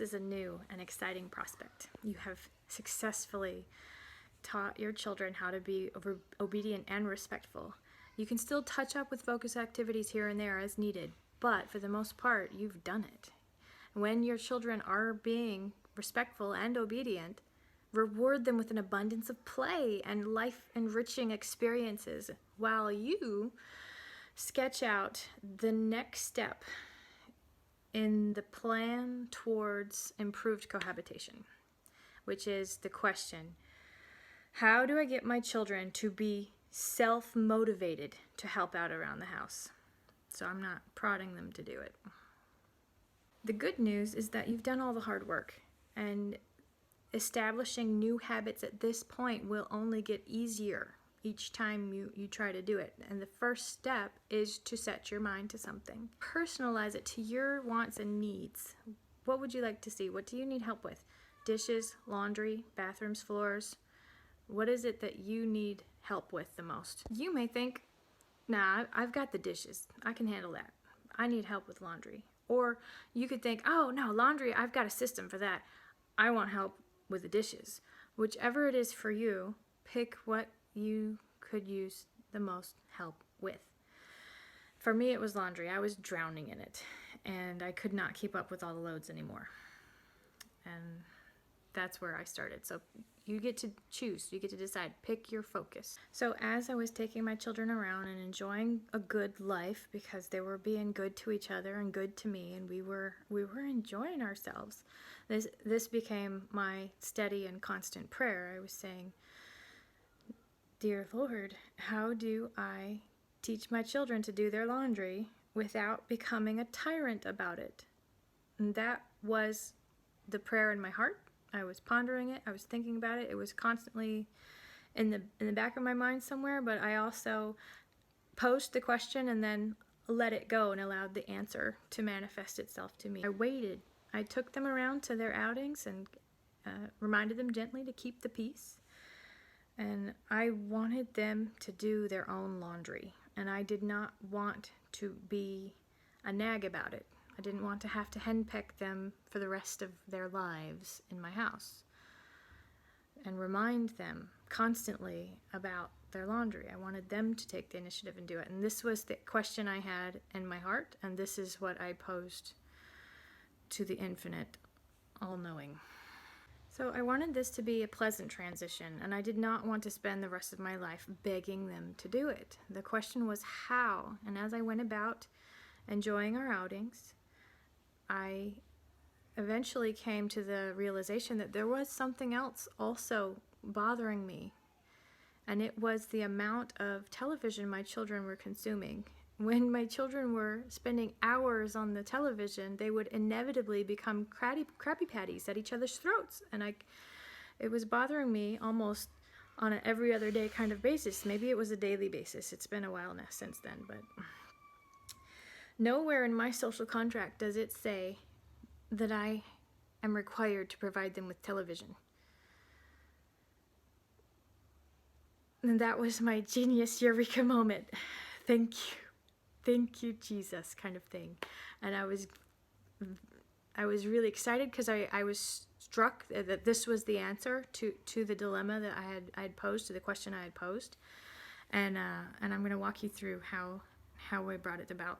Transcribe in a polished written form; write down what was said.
is a new and exciting prospect. You have successfully taught your children how to be obedient and respectful. You can still touch up with focus activities here and there as needed, but for the most part, you've done it. When your children are being respectful and obedient, reward them with an abundance of play and life-enriching experiences while you sketch out the next step in the plan towards improved cohabitation, which is the question, how do I get my children to be self-motivated to help out around the house? So I'm not prodding them to do it. The good news is that you've done all the hard work, and establishing new habits at this point will only get easier each time you try to do it. And the first step is to set your mind to something. Personalize it to your wants and needs. What would you like to see? What do you need help with? Dishes, laundry, bathrooms, floors? What is it that you need help with the most? You may think, nah, I've got the dishes. I can handle that. I need help with laundry. Or you could think, oh no, laundry, I've got a system for that. I want help with the dishes. Whichever it is for you, pick what you could use the most help with. For me, it was laundry. I was drowning in it, and I could not keep up with all the loads anymore. And that's where I started. So you get to choose, you get to decide, pick your focus. So as I was taking my children around and enjoying a good life, because they were being good to each other and good to me, and we were enjoying ourselves, this became my steady and constant prayer. I was saying, dear Lord, how do I teach my children to do their laundry without becoming a tyrant about it? And that was the prayer in my heart. I was pondering it. I was thinking about it. It was constantly in the back of my mind somewhere, but I also posed the question and then let it go and allowed the answer to manifest itself to me. I waited. I took them around to their outings and reminded them gently to keep the peace. And I wanted them to do their own laundry. And I did not want to be a nag about it. I didn't want to have to henpeck them for the rest of their lives in my house and remind them constantly about their laundry. I wanted them to take the initiative and do it. And this was the question I had in my heart, and this is what I posed to the infinite, all-knowing. So I wanted this to be a pleasant transition, and I did not want to spend the rest of my life begging them to do it. The question was how, and as I went about enjoying our outings, I eventually came to the realization that there was something else also bothering me, and it was the amount of television my children were consuming. When my children were spending hours on the television, they would inevitably become Krabby Patties at each other's throats, and it was bothering me almost on an every other day kind of basis. Maybe it was a daily basis. It's been a while now since then, but nowhere in my social contract does it say that I am required to provide them with television. And that was my genius eureka moment. Thank you, Jesus, kind of thing. And I was really excited because I was struck that this was the answer to the dilemma that I had posed, to the question I had posed. And I'm going to walk you through how I brought it about.